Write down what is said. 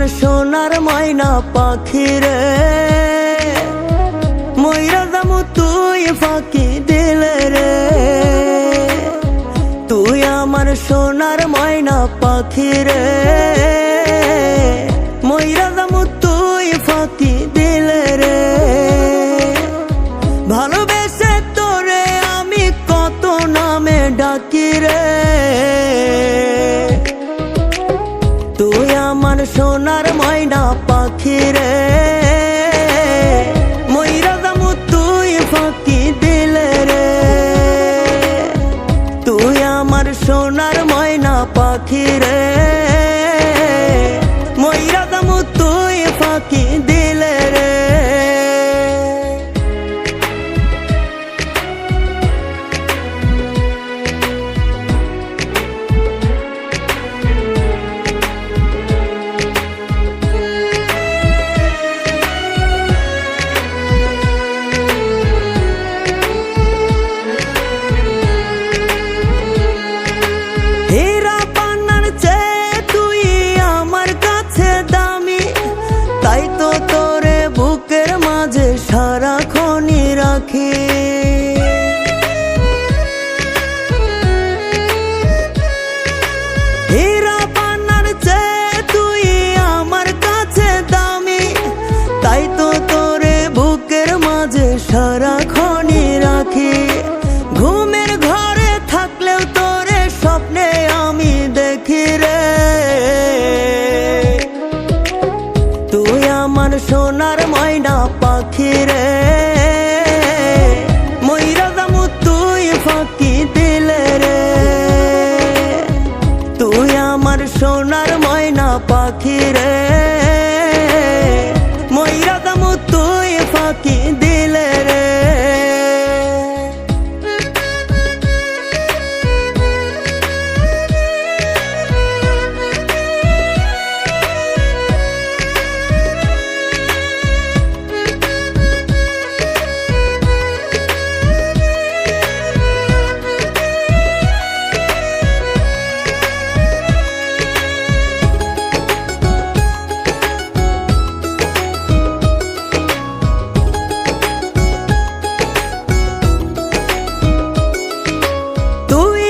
আমার সোনার ময়না পাখি রে, ময়রা যামু তুই ফাঁকি দিলে রে। তুই আমার সোনার ময়না পাখি রে, ময়রা যামু তুই ফাঁকি দিলে রে। ভালোবেসে তোরে আমি কত নামে ডাকি রে, তুই আমার সোনার ময়না পাখি রে, ময়রা যামু তুই ফাঁকি দিলে রে। তুই আমার সোনার ময়না পাখি রে, ময়রা যামু তুই ফাঁকি দিলে রে। হীরা পান্নার চেয়ে তুই আমার কাছে দামি, তাই তো তোরে বুকের মাঝে সারাক্ষণই রাখি। হীরা পান্নার চেয়ে তুই আমার কাছে দামি, তাই তো তোরে বুকের মাঝে সারাক্ষণই রাখি। ঘুমের ঘরে থাকলেও তোরে স্বপ্নে আমি দেখি রে, তুই আমার সোনার ময়না পাখি রে, ময়রা যামু তুই ফাঁকি দিলে রে। তুই আমার সোনার ময়না পাখি রে, ময়রা যামু তুই ফাঁকি দিলে রে। তুই